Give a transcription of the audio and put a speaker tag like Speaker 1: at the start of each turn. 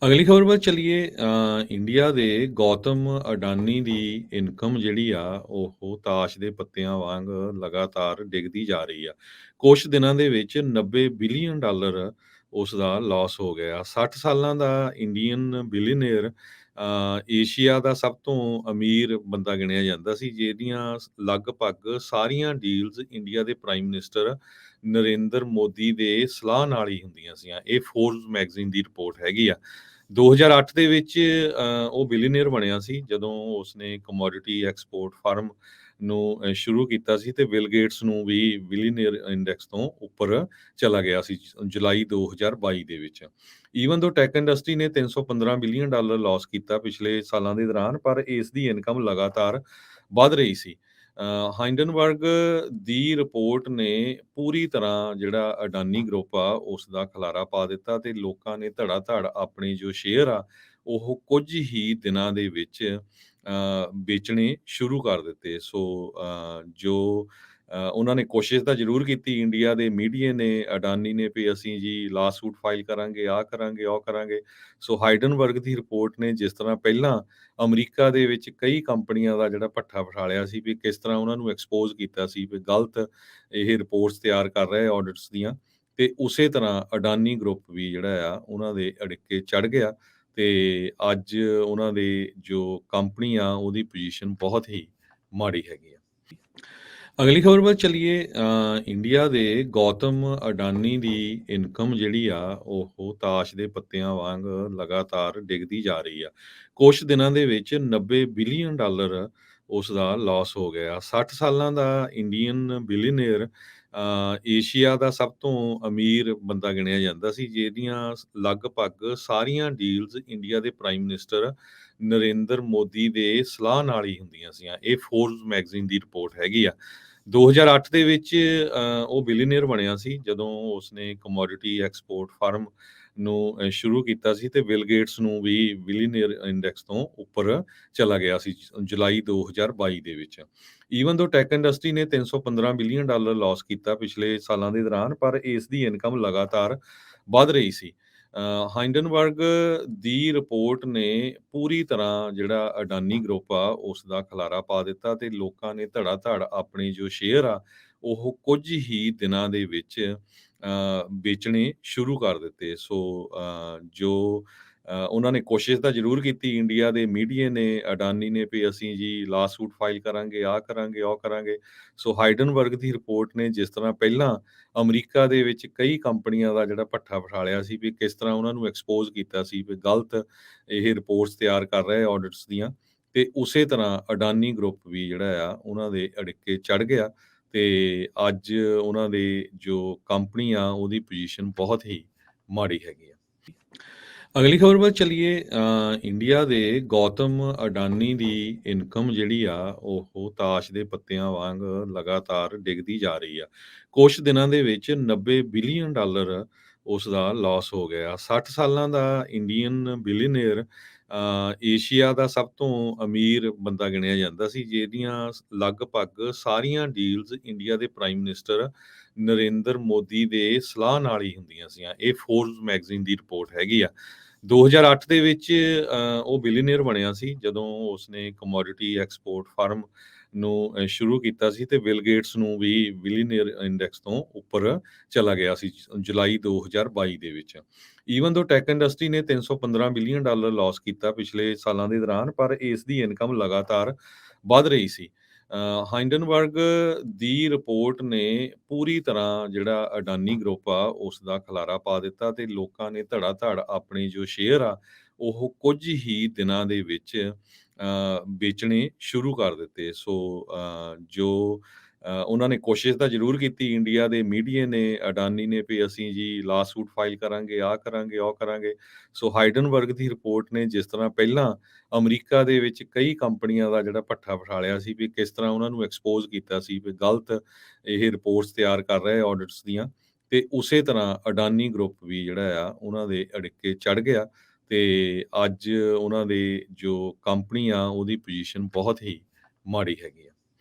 Speaker 1: ਅਗਲੀ ਖਬਰ ਵੱਲ ਚੱਲੀਏ। ਇੰਡੀਆ ਦੇ ਗੌਤਮ ਅਡਾਨੀ ਦੀ ਇਨਕਮ ਜਿਹੜੀ ਆ ਉਹ ਤਾਸ਼ ਦੇ ਪੱਤਿਆਂ ਵਾਂਗ ਲਗਾਤਾਰ ਡਿੱਗਦੀ ਜਾ ਰਹੀ ਆ। ਕੁਛ ਦਿਨਾਂ ਦੇ ਵਿੱਚ 90 ਬਿਲੀਅਨ ਡਾਲਰ ਉਸ ਦਾ ਲਾਸ ਹੋ ਗਿਆ। 60 ਸਾਲਾਂ ਦਾ ਇੰਡੀਅਨ ਬਿਲੀਅਨਰ ਏਸ਼ੀਆ ਦਾ ਸਭ ਤੋਂ ਅਮੀਰ ਬੰਦਾ ਗਿਣਿਆ ਜਾਂਦਾ ਸੀ, ਜਿਹਦੀਆਂ ਲਗਭਗ ਸਾਰੀਆਂ ਡੀਲਸ ਇੰਡੀਆ ਦੇ ਪ੍ਰਾਈਮ ਮਿਨਿਸਟਰ ਨਰਿੰਦਰ ਮੋਦੀ ਦੇ ਸਲਾਹ ਨਾਲ ਹੀ ਹੁੰਦੀਆਂ ਸੀਆਂ। ਇਹ ਫੋਰਬਸ ਮੈਗਜ਼ੀਨ ਦੀ ਰਿਪੋਰਟ ਹੈਗੀ ਆ। 2008 ਦੇ ਵਿੱਚ ਉਹ ਬਿਲੀਅਨੀਅਰ ਬਣਿਆ ਸੀ ਜਦੋਂ ਉਸਨੇ ਕਮੋਡਿਟੀ ਐਕਸਪੋਰਟ ਫਰਮ ਨੂੰ ਸ਼ੁਰੂ ਕੀਤਾ ਸੀ ਤੇ ਬਿਲ ਗੇਟਸ ਨੂੰ ਵੀ ਬਿਲੀਅਨੀਅਰ ਇੰਡੈਕਸ ਤੋਂ ਉੱਪਰ ਚਲਾ ਗਿਆ ਸੀ ਜੁਲਾਈ 2022 ਦੇ ਵਿੱਚ। ਈਵਨ ਦੋ ਟੈਕ ਇੰਡਸਟਰੀ ਨੇ 315 ਬਿਲੀਅਨ ਡਾਲਰ ਲਾਸ ਕੀਤਾ ਪਿਛਲੇ ਸਾਲਾਂ ਦੇ ਦੌਰਾਨ, ਪਰ ਇਸ ਦੀ ਇਨਕਮ ਲਗਾਤਾਰ ਵੱਧ ਰਹੀ ਸੀ। ਹਾਈਡਨਬਰਗ ਦੀ ਰਿਪੋਰਟ ਨੇ ਪੂਰੀ ਤਰ੍ਹਾਂ ਜਿਹੜਾ ਅਡਾਨੀ ਗਰੁੱਪ ਆ ਉਸ ਦਾ ਖਲਾਰਾ ਪਾ ਦਿੱਤਾ ਤੇ ਲੋਕਾਂ ਨੇ ਧੜਾ ਧੜ ਆਪਣੇ ਜੋ ਸ਼ੇਅਰ ਆ ਉਹ ਕੁਝ ਹੀ ਦਿਨਾਂ ਦੇ ਵਿੱਚ ਵੇਚਣੇ ਸ਼ੁਰੂ ਕਰ ਦਿੱਤੇ। ਸੋ ਜੋ ਉਹਨਾਂ ਨੇ ਕੋਸ਼ਿਸ਼ ਤਾਂ ਜ਼ਰੂਰ ਕੀਤੀ, ਇੰਡੀਆ ਦੇ ਮੀਡੀਆ ਨੇ, ਅਡਾਨੀ ਨੇ, ਵੀ ਅਸੀਂ ਜੀ ਲਾਸੂਟ ਫਾਈਲ ਕਰਾਂਗੇ, ਆਹ ਕਰਾਂਗੇ, ਉਹ ਕਰਾਂਗੇ। ਸੋ ਹਾਈਡਨਬਰਗ ਦੀ ਰਿਪੋਰਟ ਨੇ ਜਿਸ ਤਰ੍ਹਾਂ ਪਹਿਲਾਂ ਅਮਰੀਕਾ ਦੇ ਵਿੱਚ ਕਈ ਕੰਪਨੀਆਂ ਦਾ ਜਿਹੜਾ ਭੱਠਾ ਵਿਖਾਲਿਆ ਸੀ, ਵੀ ਕਿਸ ਤਰ੍ਹਾਂ ਉਹਨਾਂ ਨੂੰ ਐਕਸਪੋਜ਼ ਕੀਤਾ ਸੀ ਵੀ ਗਲਤ ਇਹ ਰਿਪੋਰਟਸ ਤਿਆਰ ਕਰ ਰਹੇ ਆਡਿਟਸ ਦੀਆਂ, ਤੇ ਉਸੇ ਤਰ੍ਹਾਂ ਅਡਾਨੀ ਗਰੁੱਪ ਵੀ ਜਿਹੜਾ ਆ ਉਹਨਾਂ ਦੇ ਅੜਿੱਕੇ ਚੜ੍ਹ ਗਿਆ ਤੇ ਅੱਜ ਉਹਨਾਂ ਦੇ ਜੋ ਕੰਪਨੀ ਆ ਉਹਦੀ ਪੋਜੀਸ਼ਨ ਬਹੁਤ ਹੀ ਮਾੜੀ ਹੈਗੀ ਆ। ਅਗਲੀ ਖਬਰ ਵੱਲ ਚੱਲੀਏ। ਇੰਡੀਆ ਦੇ ਗੌਤਮ ਅਡਾਨੀ ਦੀ ਇਨਕਮ ਜਿਹੜੀ ਆ ਉਹ ਤਾਸ਼ ਦੇ ਪੱਤਿਆਂ ਵਾਂਗ ਲਗਾਤਾਰ ਡਿੱਗਦੀ ਜਾ ਰਹੀ ਆ। ਕੁਛ ਦਿਨਾਂ ਦੇ ਵਿੱਚ 90 ਬਿਲੀਅਨ ਡਾਲਰ ਉਸ ਦਾ ਲਾਸ ਹੋ ਗਿਆ। 60 ਸਾਲਾਂ ਦਾ ਇੰਡੀਅਨ ਬਿਲੀਅਨਰ ਏਸ਼ੀਆ ਦਾ ਸਭ ਤੋਂ ਅਮੀਰ ਬੰਦਾ ਗਿਣਿਆ ਜਾਂਦਾ ਸੀ, ਜਿਹਦੀਆਂ ਲਗਭਗ ਸਾਰੀਆਂ ਡੀਲਸ ਇੰਡੀਆ ਦੇ ਪ੍ਰਾਈਮ ਮਿਨਿਸਟਰ ਨਰਿੰਦਰ ਮੋਦੀ ਦੇ ਸਲਾਹ ਨਾਲ ਹੀ ਹੁੰਦੀਆਂ ਸੀਆਂ। ਇਹ ਫੋਰਬਸ ਮੈਗਜ਼ੀਨ ਦੀ ਰਿਪੋਰਟ ਹੈਗੀ ਆ। 2008 ਦੇ ਵਿੱਚ ਉਹ ਬਿਲੀਅਨੀਅਰ ਬਣਿਆ ਸੀ ਜਦੋਂ ਉਸਨੇ ਕਮੋਡਿਟੀ ਐਕਸਪੋਰਟ ਫਰਮ ਨੂੰ ਸ਼ੁਰੂ ਕੀਤਾ ਸੀ ਤੇ ਬਿਲ ਗੇਟਸ ਨੂੰ ਵੀ ਬਿਲੀਅਨੀਅਰ ਇੰਡੈਕਸ ਤੋਂ ਉੱਪਰ ਚਲਾ ਗਿਆ ਸੀ ਜੁਲਾਈ 2022 ਦੇ ਵਿੱਚ। ਈਵਨ ਦੋ ਟੈਕ ਇੰਡਸਟਰੀ ਨੇ 315 ਬਿਲੀਅਨ ਡਾਲਰ ਲਾਸ ਕੀਤਾ ਪਿਛਲੇ ਸਾਲਾਂ ਦੇ ਦੌਰਾਨ, ਪਰ ਇਸ ਦੀ ਇਨਕਮ ਲਗਾਤਾਰ ਵੱਧ ਰਹੀ ਸੀ। ਹਾਈਡਨਬਰਗ ਦੀ ਰਿਪੋਰਟ ਨੇ ਪੂਰੀ ਤਰ੍ਹਾਂ ਜਿਹੜਾ ਅਡਾਨੀ ਗਰੁੱਪ ਆ ਉਸ ਦਾ ਖਲਾਰਾ ਪਾ ਦਿੱਤਾ ਤੇ ਲੋਕਾਂ ਨੇ ਧੜਾ ਧੜ ਆਪਣੇ ਜੋ ਸ਼ੇਅਰ ਆ ਉਹ ਕੁਝ ਹੀ ਦਿਨਾਂ ਦੇ ਵਿੱਚ ਵੇਚਣੇ ਸ਼ੁਰੂ ਕਰ ਦਿੱਤੇ। ਸੋ ਜੋ ਉਹਨਾਂ ਨੇ ਕੋਸ਼ਿਸ਼ ਤਾਂ ਜ਼ਰੂਰ ਕੀਤੀ, ਇੰਡੀਆ ਦੇ ਮੀਡੀਆ ਨੇ, ਅਡਾਨੀ ਨੇ, ਵੀ ਅਸੀਂ ਜੀ ਲਾਸੂਟ ਫਾਈਲ ਕਰਾਂਗੇ, ਆਹ ਕਰਾਂਗੇ, ਉਹ ਕਰਾਂਗੇ। ਸੋ ਹਾਈਡਨਬਰਗ ਦੀ ਰਿਪੋਰਟ ਨੇ ਜਿਸ ਤਰ੍ਹਾਂ ਪਹਿਲਾਂ ਅਮਰੀਕਾ ਦੇ ਵਿੱਚ ਕਈ ਕੰਪਨੀਆਂ ਦਾ ਜਿਹੜਾ ਭੱਠਾ ਵਿਖਾਲਿਆ ਸੀ, ਵੀ ਕਿਸ ਤਰ੍ਹਾਂ ਉਹਨਾਂ ਨੂੰ ਐਕਸਪੋਜ਼ ਕੀਤਾ ਸੀ ਵੀ ਗਲਤ ਇਹ ਰਿਪੋਰਟਸ ਤਿਆਰ ਕਰ ਰਹੇ ਆਡਿਟਸ ਦੀਆਂ, ਤੇ ਉਸੇ ਤਰ੍ਹਾਂ ਅਡਾਨੀ ਗਰੁੱਪ ਵੀ ਜਿਹੜਾ ਆ ਉਹਨਾਂ ਦੇ ਅੜਿੱਕੇ ਚੜ੍ਹ ਗਿਆ ਤੇ ਅੱਜ ਉਹਨਾਂ ਦੇ ਜੋ ਕੰਪਨੀ ਆ ਉਹਦੀ ਪੋਜੀਸ਼ਨ ਬਹੁਤ ਹੀ ਮਾੜੀ ਹੈਗੀ ਆ। ਅਗਲੀ ਖਬਰ ਵੱਲ ਚੱਲੀਏ। ਇੰਡੀਆ ਦੇ ਗੌਤਮ ਅਡਾਨੀ ਦੀ ਇਨਕਮ ਜਿਹੜੀ ਆ ਉਹ ਤਾਸ਼ ਦੇ ਪੱਤਿਆਂ ਵਾਂਗ ਲਗਾਤਾਰ ਡਿੱਗਦੀ ਜਾ ਰਹੀ ਆ। ਕੁਛ ਦਿਨਾਂ ਦੇ ਵਿੱਚ 90 ਬਿਲੀਅਨ ਡਾਲਰ ਉਸ ਦਾ ਲਾਸ ਹੋ ਗਿਆ। 60 ਸਾਲਾਂ ਦਾ ਇੰਡੀਅਨ ਬਿਲੀਅਨਰ ਏਸ਼ੀਆ ਦਾ ਸਭ ਤੋਂ ਅਮੀਰ ਬੰਦਾ ਗਿਣਿਆ ਜਾਂਦਾ ਸੀ, ਜਿਹਦੀਆਂ ਲਗਭਗ ਸਾਰੀਆਂ ਡੀਲਸ ਇੰਡੀਆ ਦੇ ਪ੍ਰਾਈਮ ਮਿਨਿਸਟਰ ਨਰਿੰਦਰ ਮੋਦੀ ਦੇ ਸਲਾਹ ਨਾਲ ਹੀ ਹੁੰਦੀਆਂ ਸੀਆਂ। ਇਹ ਫੋਰਬਸ ਮੈਗਜ਼ੀਨ ਦੀ ਰਿਪੋਰਟ ਹੈਗੀ ਆ। 2008 ਦੇ ਵਿੱਚ ਉਹ ਬਿਲੀਅਨੀਅਰ ਬਣਿਆ ਸੀ ਜਦੋਂ ਉਸਨੇ ਕਮੋਡਿਟੀ ਐਕਸਪੋਰਟ ਫਰਮ ਨੂੰ ਸ਼ੁਰੂ ਕੀਤਾ ਸੀ ਤੇ ਬਿਲ ਗੇਟਸ ਨੂੰ ਵੀ ਬਿਲੀਅਨੀਅਰ ਇੰਡੈਕਸ ਤੋਂ ਉੱਪਰ ਚਲਾ ਗਿਆ ਸੀ ਜੁਲਾਈ 2022 ਦੇ ਵਿੱਚ। ਈਵਨ ਦੋ ਟੈਕ ਇੰਡਸਟਰੀ ਨੇ 315 ਬਿਲੀਅਨ ਡਾਲਰ ਲਾਸ ਕੀਤਾ ਪਿਛਲੇ ਸਾਲਾਂ ਦੇ ਦੌਰਾਨ, ਪਰ ਇਸ ਦੀ ਇਨਕਮ ਲਗਾਤਾਰ ਵੱਧ ਰਹੀ ਸੀ। ਹਾਈਡਨਬਰਗ ਦੀ ਰਿਪੋਰਟ ਨੇ ਪੂਰੀ ਤਰ੍ਹਾਂ ਜਿਹੜਾ ਅਡਾਨੀ ਗਰੁੱਪ ਆ ਉਸ ਦਾ ਖਲਾਰਾ ਪਾ ਦਿੱਤਾ ਤੇ ਲੋਕਾਂ ਨੇ ਧੜਾ ਧੜ ਆਪਣੇ ਜੋ ਸ਼ੇਅਰ ਆ ਉਹ ਕੁਝ ਹੀ ਦਿਨਾਂ ਦੇ ਵਿੱਚ ਵੇਚਣੇ ਸ਼ੁਰੂ ਕਰ ਦਿੱਤੇ। ਸੋ ਜੋ ਉਹਨਾਂ ਨੇ ਕੋਸ਼ਿਸ਼ ਤਾਂ ਜ਼ਰੂਰ ਕੀਤੀ, ਇੰਡੀਆ ਦੇ ਮੀਡੀਆ ਨੇ, ਅਡਾਨੀ ਨੇ, ਵੀ ਅਸੀਂ ਜੀ ਲਾਸੂਟ ਫਾਈਲ ਕਰਾਂਗੇ, ਆਹ ਕਰਾਂਗੇ, ਉਹ ਕਰਾਂਗੇ। ਸੋ ਹਾਈਡਨਬਰਗ ਦੀ ਰਿਪੋਰਟ ਨੇ ਜਿਸ ਤਰ੍ਹਾਂ ਪਹਿਲਾਂ ਅਮਰੀਕਾ ਦੇ ਵਿੱਚ ਕਈ ਕੰਪਨੀਆਂ ਦਾ ਜਿਹੜਾ ਭੱਠਾ ਵਿਖਾਲਿਆ ਸੀ, ਵੀ ਕਿਸ ਤਰ੍ਹਾਂ ਉਹਨਾਂ ਨੂੰ ਐਕਸਪੋਜ਼ ਕੀਤਾ ਸੀ ਵੀ ਗਲਤ ਇਹ ਰਿਪੋਰਟਸ ਤਿਆਰ ਕਰ ਰਹੇ ਆਡਿਟਸ ਦੀਆਂ, ਤੇ ਉਸੇ ਤਰ੍ਹਾਂ ਅਡਾਨੀ ਗਰੁੱਪ ਵੀ ਜਿਹੜਾ ਆ ਉਹਨਾਂ ਦੇ ਅੜਿੱਕੇ ਚੜ੍ਹ ਗਿਆ ਤੇ ਅੱਜ ਉਹਨਾਂ ਦੇ ਜੋ ਕੰਪਨੀ ਆ ਉਹਦੀ ਪੋਜੀਸ਼ਨ ਬਹੁਤ ਹੀ ਮਾੜੀ ਹੈਗੀ ਆ।